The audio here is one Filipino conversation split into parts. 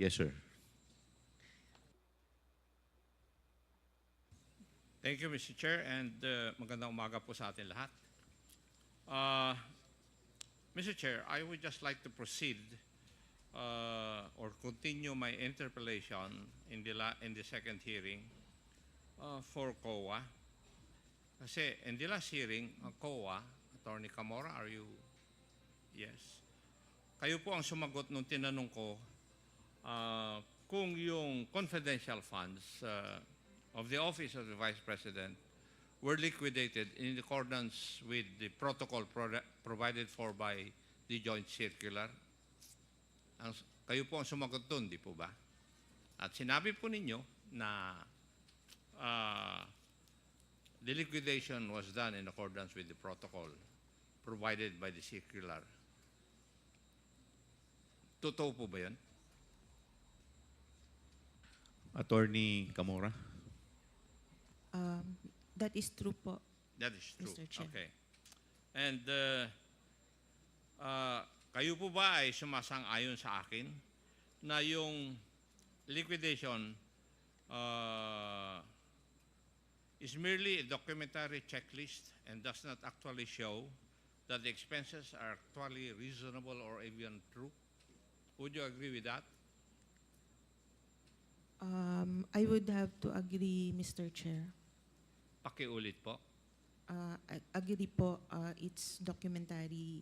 Yes, sir. Thank you, Mr. Chair, and magandang umaga po sa atin lahat. Uh, Mr. Chair, I would just like to proceed or continue my interpellation in the second hearing for COA. Kasi in the last hearing, COA, Attorney Camora, are you? Yes. Kayo po ang sumagot nung tinanong ko kung yung confidential funds of the Office of the Vice President were liquidated in accordance with the protocol provided for by the Joint Circular. Kayo po ang sumagot doon, di po ba? At sinabi po ninyo na the liquidation was done in accordance with the protocol provided by the circular. Totoo po ba yan? Attorney Camora. That is true po, That is true. Mr. Chair. Okay. And kayo po ba ay sumasang-ayon sa akin na yung liquidation is merely a documentary checklist and does not actually show that the expenses are actually reasonable or even true? Would you agree with that? I would have to agree, Mr. Chair. Pakiulit po. Agree po, it's documentary.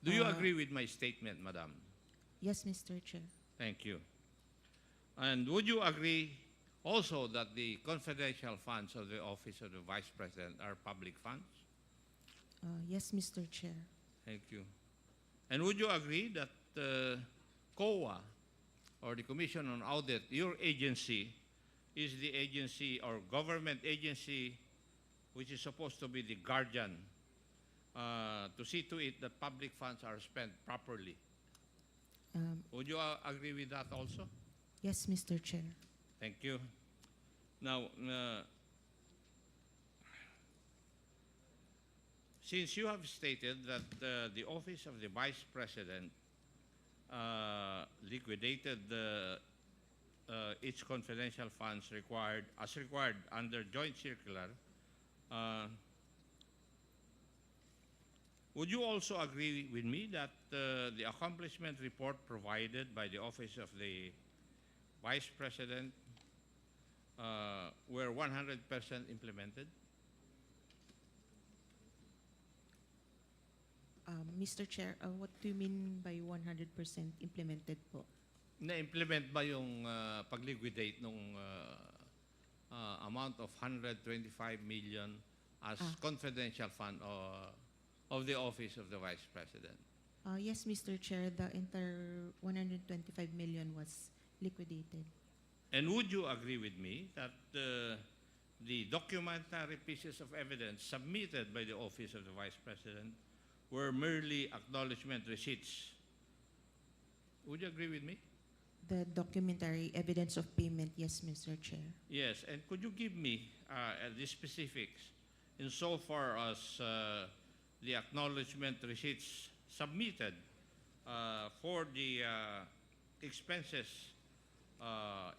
Do you agree with my statement, Madam? Yes, Mr. Chair. Thank you. And would you agree also that the confidential funds of the Office of the Vice President are public funds? Yes, Mr. Chair. Thank you. And would you agree that COA, or the Commission on Audit, your agency, is the agency or government agency which is supposed to be the guardian to see to it that public funds are spent properly? Would you agree with that also? Yes, Mr. Chair. Thank you. Now, since you have stated that the Office of the Vice President liquidated its confidential funds required under Joint Circular, would you also agree with me that the accomplishment report provided by the Office of the Vice President were 100% implemented? Mr. Chair, what do you mean by 100% implemented po? Na-implement ba yung pag-liquidate nung amount of 125 million as confidential fund of the Office of the Vice President? Yes, Mr. Chair, the entire 125 million was liquidated. And would you agree with me that the documentary pieces of evidence submitted by the Office of the Vice President were merely acknowledgement receipts? Would you agree with me? The documentary evidence of payment, yes, Mr. Chair. Yes, and could you give me the specifics insofar as the acknowledgement receipts submitted for the expenses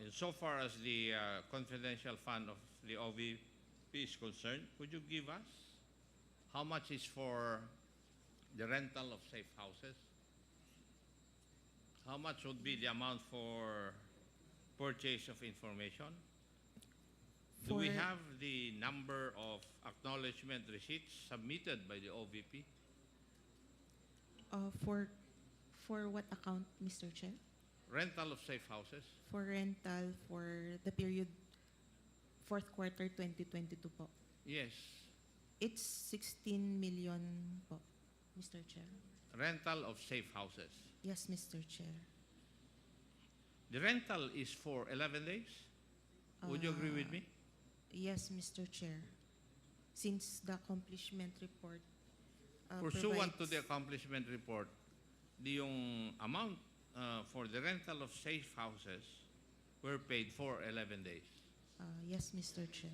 insofar as the confidential fund of the OVP is concerned? Could you give us how much is for the rental of safe houses? How much would be the amount for purchase of information? Do we have the number of acknowledgement receipts submitted by the OVP? For what account, Mr. Chair? Rental of safe houses? For rental for the period fourth quarter 2022 po. Yes. It's 16 million po, Mr. Chair. Rental of safe houses. Yes, Mr. Chair. The rental is for 11 days? Would you agree with me? Yes, Mr. Chair. Since the accomplishment report Pursuant to provides- the accomplishment report, yung amount for the rental of safe houses were paid for 11 days. Yes, Mr. Chair.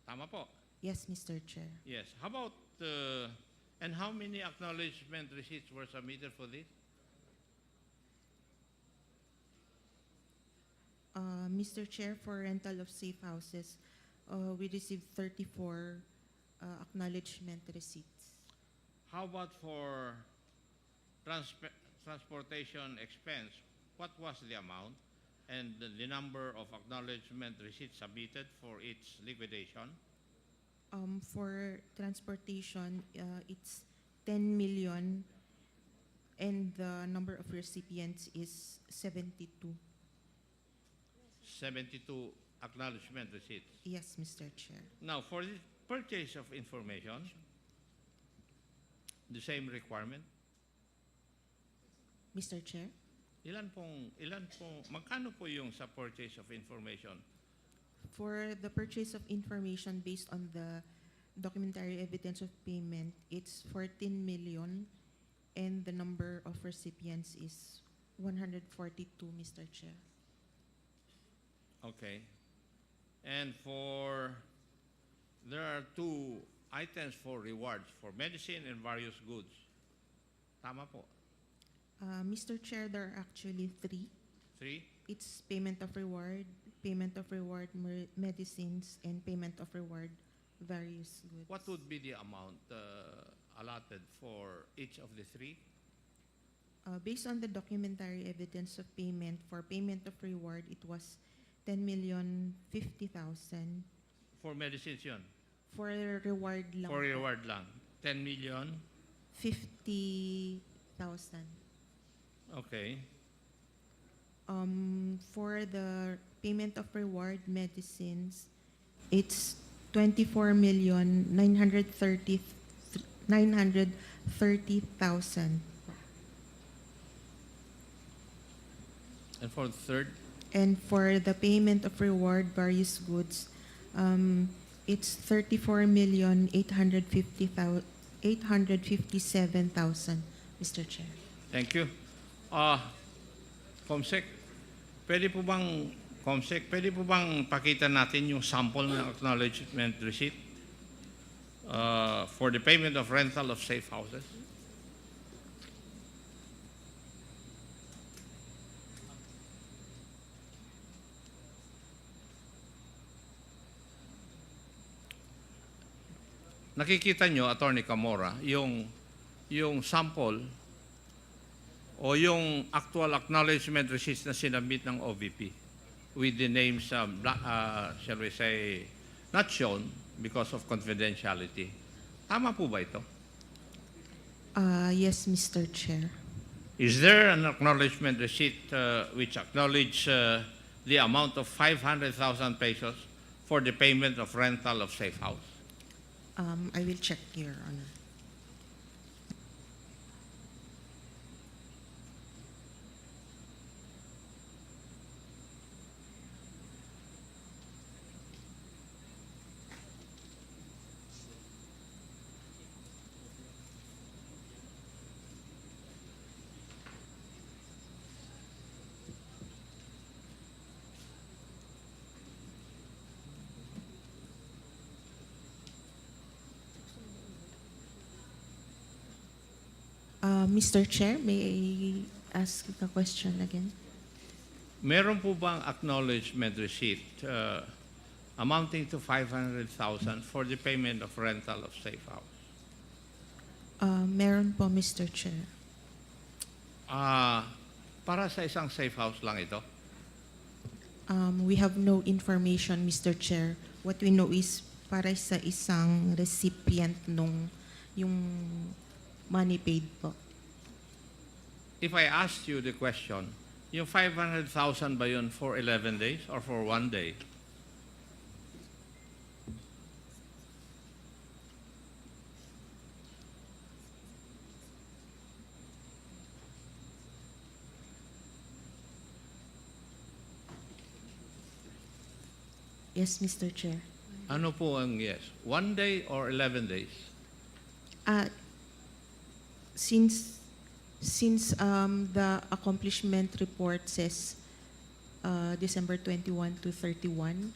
Tama po? Yes, Mr. Chair. Yes. How about, and how many acknowledgement receipts were submitted for this? Mr. Chair, for rental of safe houses, we received 34 acknowledgement receipts. How about for transportation expense? What was the amount and the number of acknowledgement receipts submitted for its liquidation? For transportation, it's 10 million, and the number of recipients is 72. 72 acknowledgement receipts. Yes, Mr. Chair. Now, for the purchase of information, the same requirement. Mr. Chair, Magkano po yung sa purchase of information? for the purchase of information based on the documentary evidence of payment, it's 14 million, and the number of recipients is 142, Mr. Chair. Okay. And there are two items for rewards for medicine and various goods. Tama po. Mr. Chair, there are actually three. Three? It's payment of reward, medicines, and payment of reward various goods. What would be the amount allotted for each of the three? Based on the documentary evidence of payment, for payment of reward, it was 10,050,000. For medicines yun? For reward lang. For po, reward lang. 10 million? 50,000. Okay. For the payment of reward medicines, it's 24,930,000. And for the third? And for the payment of reward various goods, it's 34,857,000, Mr. Chair. Thank you. Comsec, pwede po bang pakita natin yung sample ng acknowledgement receipt for the payment of rental of safe houses? Nakikita nyo, Attorney Camora, yung sample o yung actual acknowledgement receipts na sinabit ng OVP with the names, shall we say, not shown because of confidentiality. Tama po ba ito? Yes, Mr. Chair. Is there an acknowledgement receipt which acknowledge the amount of 500,000 pesos for the payment of rental of safe house? I will check, Your Honor. Mr. Chair, may I ask the question again? Meron po bang acknowledgement receipt amounting to 500,000 for the payment of rental of safe house? Meron po, Mr. Chair. Para sa isang safe house lang ito? We have no information, Mr. Chair. What we know is para sa isang recipient nung yung money paid po. If I asked you the question, yung 500,000 ba yun for 11 days or for 1 day? Yes, Mr. Chair. Ano po ang yes? 1 day or 11 days? Since the accomplishment report says December 21 to 31,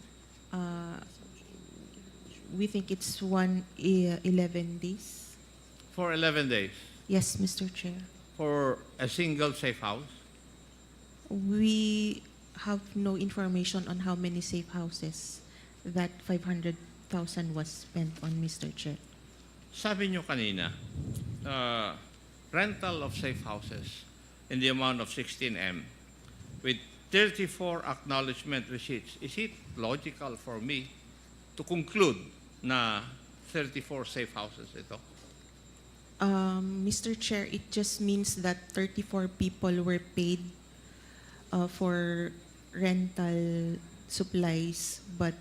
we think it's 11 days. For 11 days? Yes, Mr. Chair. For a single safe house? We have no information on how many safe houses that 500,000 was spent on, Mr. Chair. Sabi nyo kanina, rental of safe houses in the amount of 16M with 34 acknowledgement receipts. Is it logical for me to conclude na 34 safe houses ito? Mr. Chair, it just means that 34 people were paid for rental supplies, but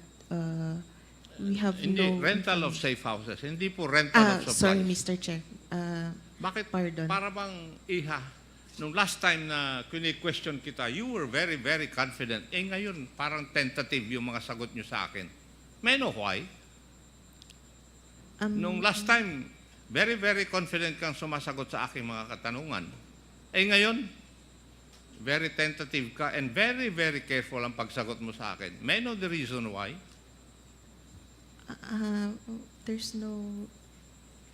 we have Hindi, no... rental of safe houses. Hindi po rental of supplies. Sorry, Mr. Chair. Bakit Pardon. para bang iha? Nung last time na question kita, you were very, very confident. Eh ngayon, parang tentative yung mga sagot nyo sa akin. May I know why? Nung last time, very, very confident kang sumasagot sa aking mga katanungan. Eh ngayon, very tentative ka and very, very careful ang pagsagot mo sa akin. May I know the reason why? There's no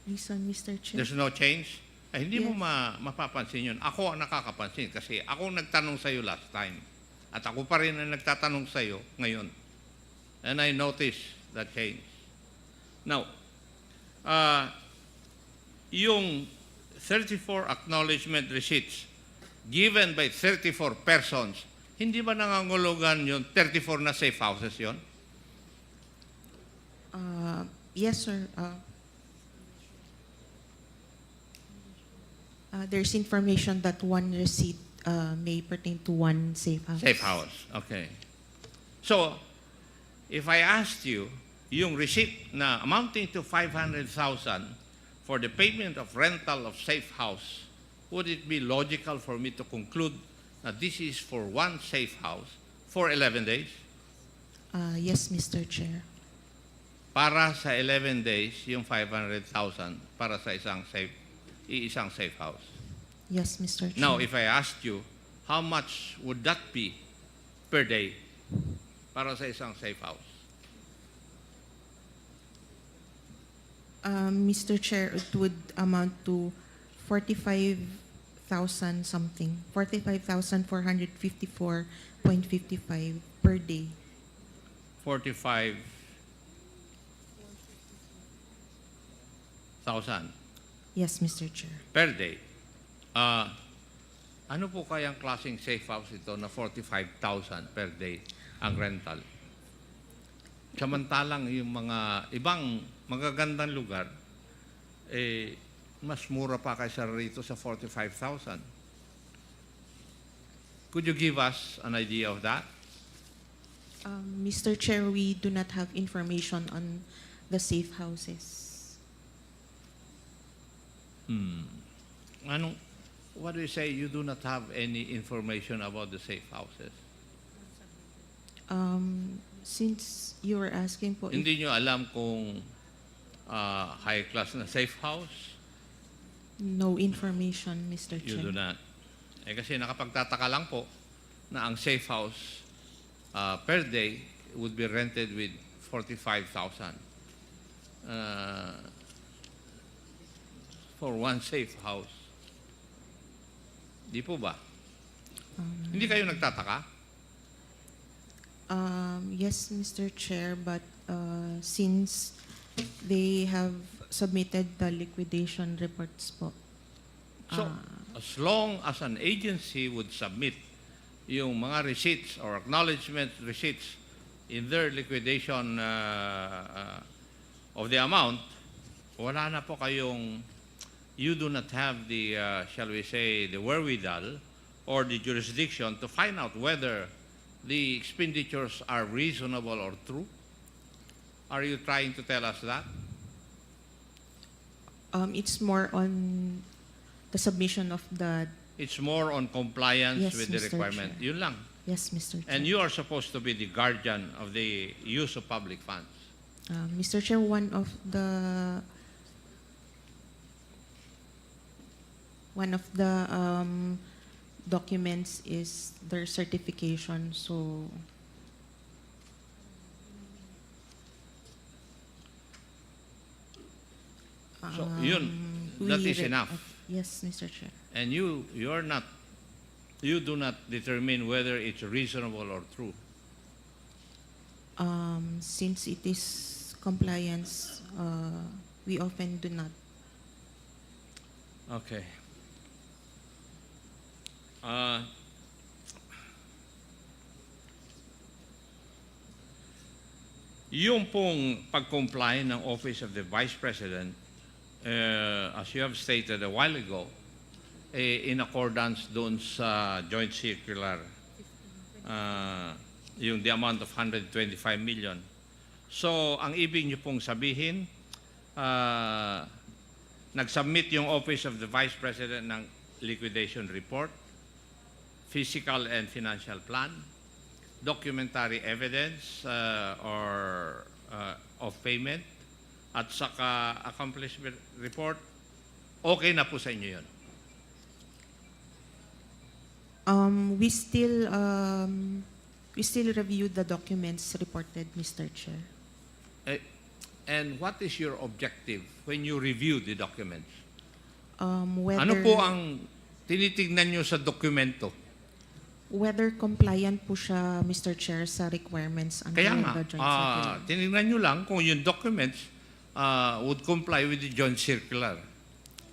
reason, Mr. Chair. There's no change? Ay, hindi mo Yes. mapapansin yun. Ako ang nakakapansin kasi ako nagtanong sa'yo last time. At ako pa rin ang nagtatanong sa'yo ngayon. And I noticed that change. Now, yung 34 acknowledgement receipts given by 34 persons, hindi ba nangangulugan yung 34 na safe houses yon? Yes, sir. There's information that one receipt may pertain to one safe house. Safe house, okay. So, if I asked you, yung receipt na amounting to 500,000 for the payment of rental of safe house, would it be logical for me to conclude that this is for one safe house for 11 days? Yes, Mr. Chair. Para sa 11 days, yung 500,000 para sa isang safe house. Yes, Mr. Chair. Now, if I asked you, how much would that be per day para sa isang safe house? Mr. Chair, it would amount to 45,000 something, 45,454.55 per day. 45,000 Yes, Mr. Chair. per day. Ano po kayang klaseng safe house ito na 45,000 per day ang rental? Samantalang yung mga ibang magagandang lugar, mas mura pa kaysa rito sa 45,000. Could you give us an idea of that? Mr. Chair, we do not have information on the safe houses. What do you say? You do not have any information about the safe houses? Since you were asking po, Hindi nyo alam kung high class na safe house? no information, Mr. You Chair. do not. Kasi nakapagtataka lang po na ang safe house per day would be rented with 45,000 for one safe house. Di po ba? Hindi kayo nagtataka? Yes, Mr. Chair, but since they have submitted the liquidation reports po. So, as long as an agency would submit yung mga receipts or acknowledgement receipts in their liquidation of the amount, wala na po kayong, you do not have the, shall we say, the wherewithal or the jurisdiction to find out whether the expenditures are reasonable or true? Are you trying to tell us that? It's more on the submission of the... It's more on compliance Yes, with the Mr. requirement. Chair. Yun lang. Yes, Mr. Chair. And you are supposed to be the guardian of the use of public funds. Mr. Chair, one of the documents is their certification, so So, yun, that we is enough. Yes, Mr. Chair. And you're not You do not determine whether it's reasonable or true. Since it is compliance, we often do not. Okay. Yung pong pag-comply ng Office of the Vice President, as you have stated a while ago, in accordance doon sa Joint Circular, yung the amount of 125 million. So, ang ibig niyo pong sabihin, nag-submit yung Office of the Vice President ng liquidation report, physical and financial plan, documentary evidence of payment, at saka accomplishment report. Okay na po sa inyo yun. We still review the documents reported, Mr. Chair. And what is your objective when you review the documents? Whether, Ano po ang tinitignan nyo sa dokumento? whether compliant po siya, Mr. Chair, sa requirements under Kaya nga, the Joint Circular. tinignan nyo lang kung yung documents would comply with the Joint Circular.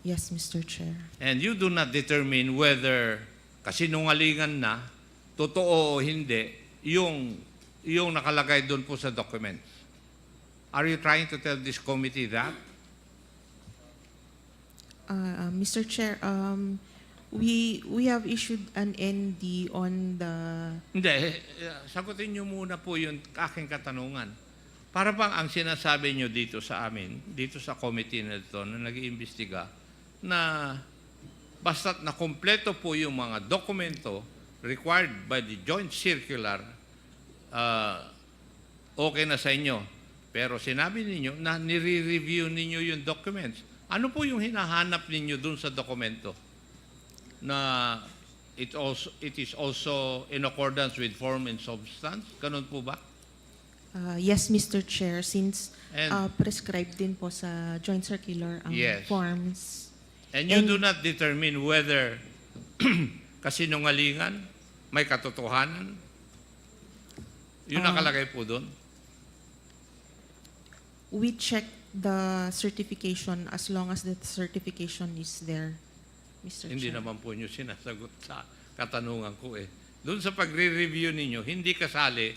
Yes, Mr. Chair. And you do not determine whether kasinungalingan na, totoo o hindi, yung nakalagay doon po sa documents. Are you trying to tell this committee that? Mr. Chair, we have issued an ND on the... Hindi, sagutin nyo muna po yung aking katanungan. Para bang ang sinasabi nyo dito sa amin, dito sa committee na ito na nag-iimbestiga, na basta't na kompleto po yung mga dokumento required by the Joint Circular, okay na sa inyo. Pero sinabi ninyo na nire-review ninyo yung documents. Ano po yung hinahanap ninyo dun sa dokumento? Na it is also in accordance with form and substance? Ganun po ba? Yes, Mr. Chair, since And- prescribed din po sa Joint Circular ang Yes. forms. And you And- do not determine whether kasinungalingan, may katotohanan? Yun nakalagay po doon? We check the certification as long as the certification is there, Mr. Hindi Chair. naman po nyo sinasagot sa katanungan ko eh. Doon sa pagre-review ninyo, hindi kasali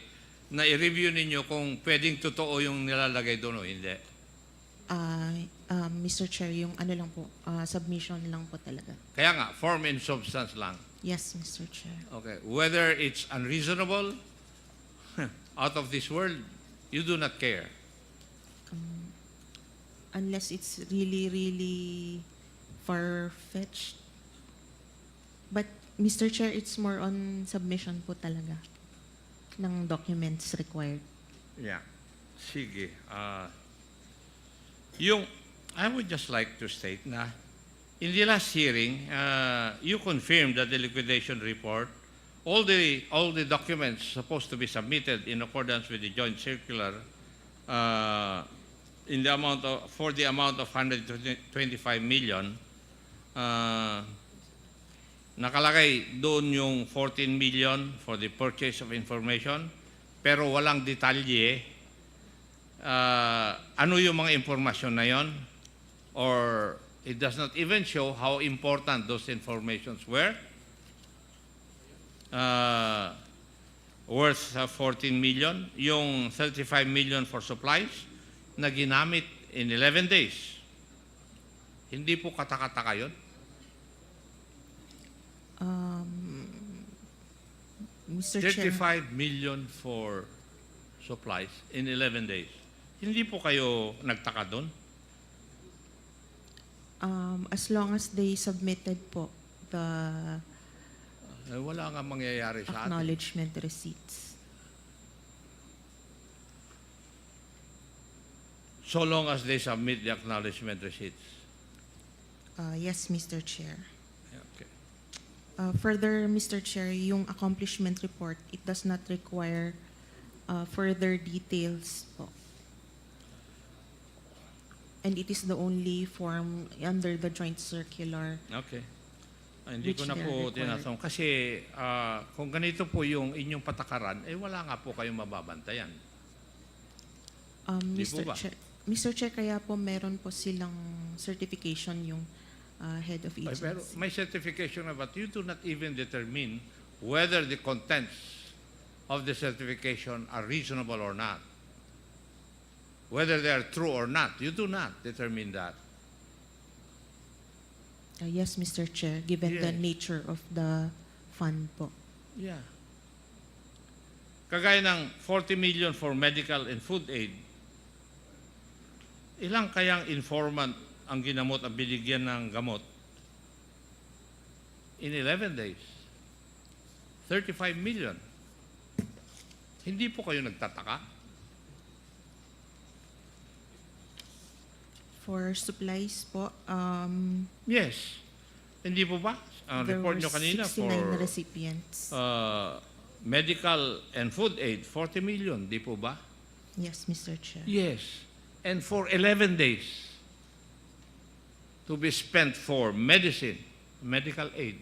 na i-review ninyo kung pwedeng totoo yung nilalagay doon o hindi. Mr. Chair, yung ano lang po, submission lang po talaga. Kaya nga, form and substance lang. Yes, Mr. Chair. Okay. Whether it's unreasonable, out of this world, you do not care. Unless it's really, really far-fetched. But, Mr. Chair, it's more on submission po talaga ng documents required. Yeah. Sige. I would just like to state na in the last hearing, you confirmed that the liquidation report, all the documents supposed to be submitted in accordance with the Joint Circular, for the amount of 125 million, nakalagay doon yung 14 million for the purchase of information, pero walang detalye. Ano yung mga impormasyon na yon? Or it does not even show how important those informations were. Worth 14 million. Yung 35 million for supplies na ginamit in 11 days. Hindi po katakataka yun? Mr. Chair, 35 million for supplies in 11 days. Hindi po kayo nagtaka doon? as long as they submitted po the Wala nga mangyayari sa atin. acknowledgement receipts. So long as they submit the acknowledgement receipts. Yes, Mr. Chair. Okay. Further, Mr. Chair, yung accomplishment report, it does not require further details po. And it is the only form under the joint circular. Okay. Hindi ko which na they're po required. tinatanong. Kasi kung ganito po yung inyong patakaran, wala nga po kayong mababantayan. Di po ba? Mr. Chair, kaya po meron po silang certification yung head of Ay, pero agency. may certification na, but you do not even determine whether the contents of the certification are reasonable or not. Whether they are true or not, you do not determine that. Yes, Mr. Chair, given the Yes. nature of the fund po. Yeah. Kagaya ng 40 million for medical and food aid, ilang kayang informant ang ginamot at binigyan ng gamot? In 11 days. 35 million. Hindi po kayo nagtataka? For supplies po, Yes. Hindi po ba? Ang there report were nyo kanina 69 for recipients. medical and food aid, 40 million. Di po ba? Yes, Mr. Chair. Yes. And for 11 days to be spent for medicine, medical aid.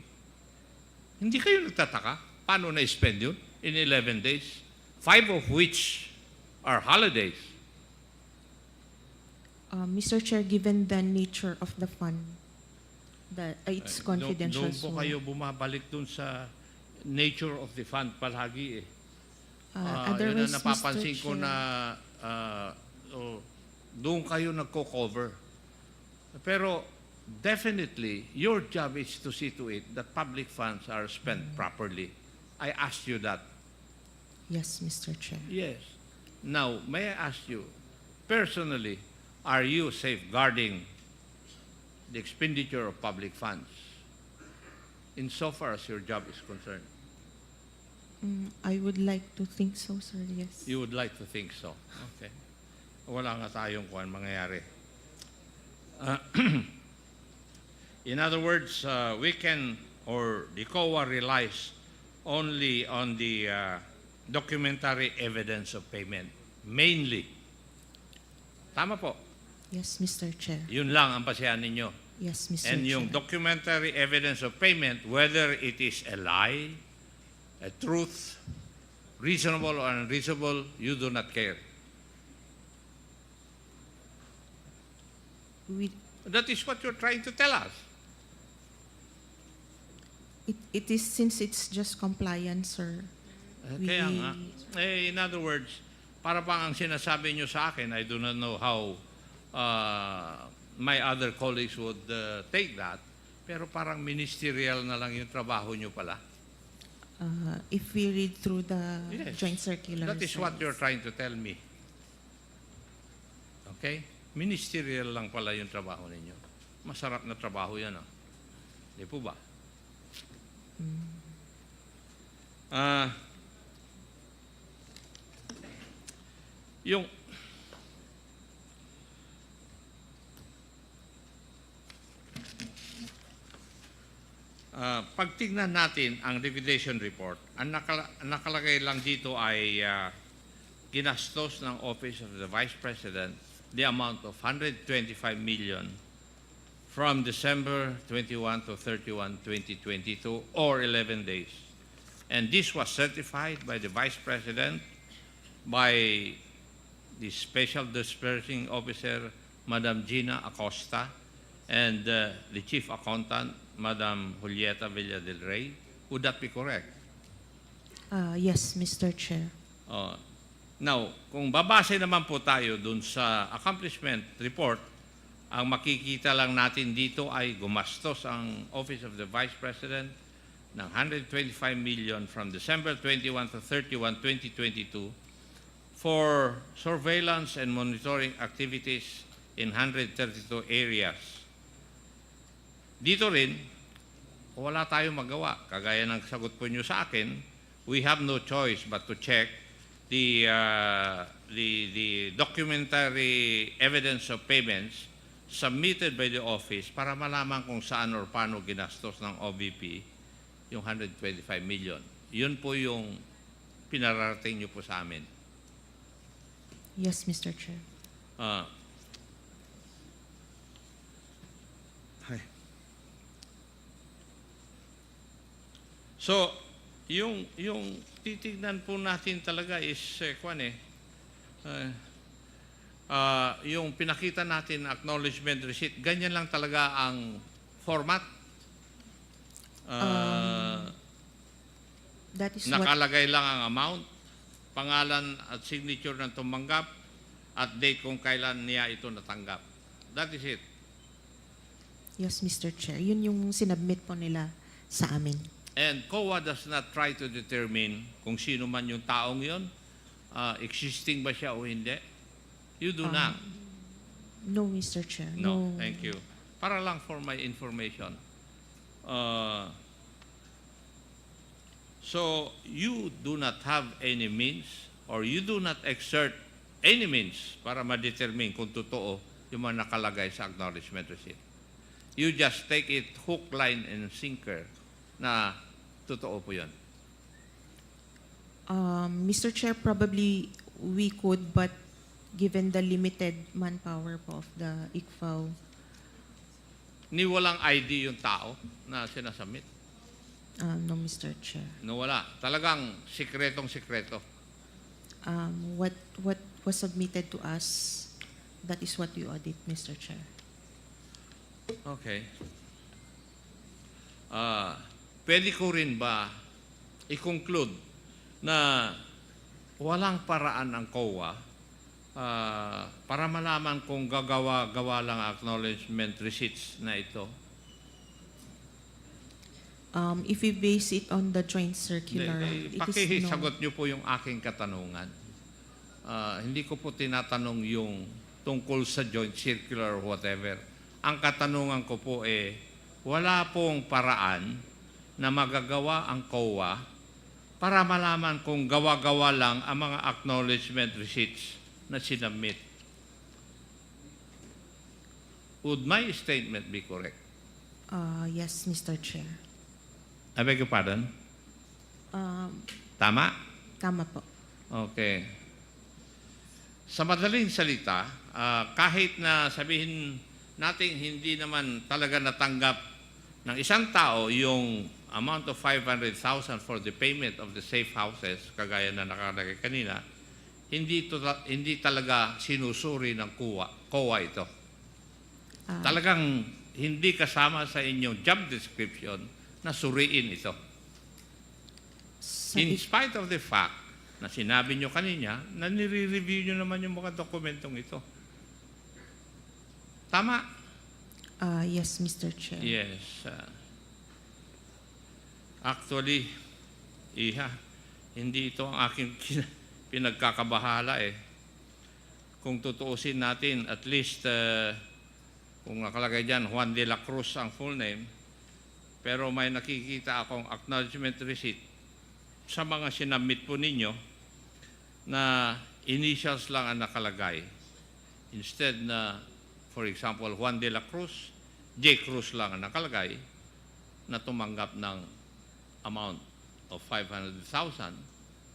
Hindi kayo nagtataka? Paano na-spend yun in 11 days? 5 of which are holidays. Mr. Chair, given the nature of the fund, that it's confidential. Doon po kayo bumabalik dun sa nature of the fund palagi eh. Yun ang Otherwise, napapansin Mr. ko Chair, na doon kayo nagko-cover. Pero definitely, your job is to see to it that public funds are spent properly. I asked you that. Yes, Mr. Chair. Yes. Now, may I ask you, personally, are you safeguarding the expenditure of public funds insofar as your job is concerned? I would like to think so, sir. Yes. You would like to think so. Okay. Wala nga tayong kuwan mangyayari. In other words, we can, or the COA relies only on the documentary evidence of payment, mainly. Tama po. Yes, Mr. Chair. Yun lang ang basehan ninyo. Yes, Mr. And yung Chair. documentary evidence of payment, whether it is a lie, a truth, reasonable or unreasonable, you do not care. That is what you're trying to tell us. It is, since it's just compliance, sir. Kaya nga. In other words, para bang ang sinasabi nyo sa akin, I do not know how my other colleagues would take that, pero parang ministerial na lang yung trabaho nyo pala. If we read through the Yes. joint circular. That is what you're trying to tell me. Okay? Ministerial lang pala yung trabaho ninyo. Masarap na trabaho yan, ah. Di po ba? Yung pagtignan natin ang liquidation report, ang nakalagay lang dito ay ginastos ng Office of the Vice President the amount of 125 million from December 21 to 31, 2022, or 11 days. And this was certified by the Vice President, by the Special Disbursing Officer, Madam Gina Acosta, and the Chief Accountant, Madam Julieta Villa del Rey. Would that be correct? Yes, Mr. Chair. Now, kung babase naman po tayo dun sa accomplishment report, ang makikita lang natin dito ay gumastos ang Office of the Vice President ng 125 million from December 21 to 31, 2022 for surveillance and monitoring activities in 132 areas. Dito rin, wala tayong magawa. Kagaya ng sagot po nyo sa akin, we have no choice but to check the documentary evidence of payments submitted by the office para malaman kung saan or paano ginastos ng OVP yung 125 million. Yun po yung pinararating nyo po sa amin. Yes, Mr. Chair. So, yung titignan po natin talaga is, yung pinakita natin acknowledgement receipt, ganyan lang talaga ang format. That is what, Nakalagay lang ang amount, pangalan at signature ng tumanggap, at date kung kailan niya ito natanggap. That is it. yes, Mr. Chair. Yun yung sinubmit po nila sa amin. And COA does not try to determine kung sino man yung taong yon, existing ba siya o hindi. You do not. No, Mr. Chair. No, thank you. Para lang for my information. So, you do not have any means or you do not exert any means para ma-determine kung totoo yung mga nakalagay sa acknowledgement receipt. You just take it hook, line, and sinker na totoo po yun. Mr. Chair, probably we could, but given the limited manpower po of the ICFAO, Ni walang ID yung tao na sinasubmit. no, Mr. Chair. No, wala. Talagang sikretong-sikreto. What was submitted to us, that is what we audit, Mr. Chair. Okay. Pwede ko rin ba i-conclude na walang paraan ang COA para malaman kung gagawa-gawa lang acknowledgement receipts na ito? If we base it on the joint circular, it is no. Pakisagot niyo po yung aking katanungan. Hindi ko po tinatanong yung tungkol sa joint circular or whatever. Ang katanungan ko po wala pong paraan na magagawa ang COA para malaman kung gawa-gawa lang ang mga acknowledgement receipts na sinubmit. Would my statement be correct? Yes, Mr. Chair. I beg your pardon? Tama? Tama po. Okay. Sa madaling salita, kahit na sabihin natin hindi naman talaga natanggap ng isang tao yung amount of 500,000 for the payment of the safe houses, kagaya na nakalagay kanina, hindi talaga sinusuri ng COA ito. Talagang hindi kasama sa inyong job description na suriin ito. In spite of the fact na sinabi nyo kanina na nire-review nyo naman yung mga dokumentong ito. Tama? Yes, Mr. Chair. Yes. Actually, hindi ito ang aking pinagkakabahala Kung tutuusin natin, at least, kung nakalagay dyan, Juan de la Cruz ang full name, pero may nakikita akong acknowledgement receipt sa mga sinabmit po ninyo na initials lang ang nakalagay. Instead na, for example, Juan de la Cruz, J. Cruz lang ang nakalagay na tumanggap ng amount of 500,000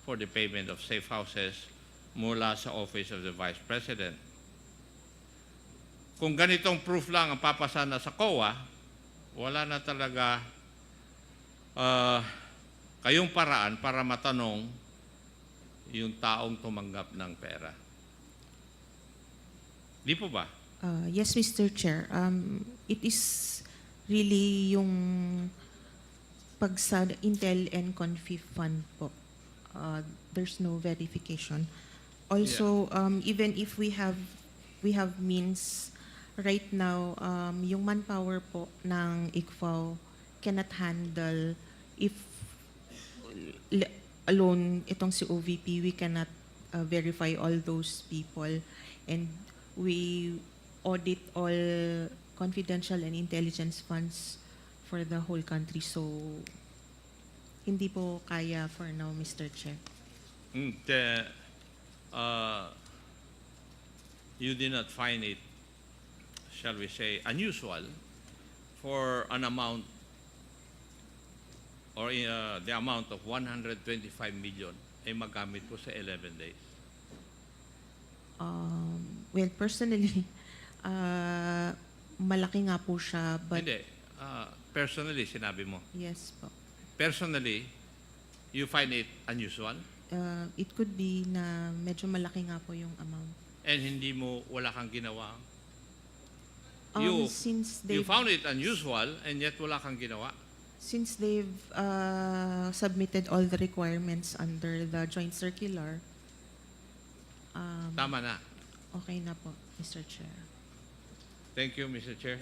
for the payment of safe houses mula sa Office of the Vice President. Kung ganitong proof lang ang papasa na sa COA, wala na talaga kayong paraan para matanong yung taong tumanggap ng pera. Di po ba? Yes, Mr. Chair. It is really yung pag sa Intel and Confi Fund po. There's no verification. Also, even if we have means right now, yung manpower po ng ICFAO cannot handle if alone itong si OVP, we cannot verify all those people, and we audit all confidential and intelligence funds for the whole country. So, hindi po kaya for now, Mr. Chair. You did not find it, shall we say, unusual for an amount or the amount of 125 million ay magamit po sa 11 days? Well, personally, malaki nga po siya, but Hindi. Personally, sinabi mo. yes po. personally, you find it unusual? It could be na medyo malaki nga po yung amount. And wala kang ginawa? You Since You they've, found it unusual and yet wala kang ginawa? since they've submitted all the requirements under the joint circular, Tama na. okay na po, Mr. Chair. Thank you, Mr. Chair.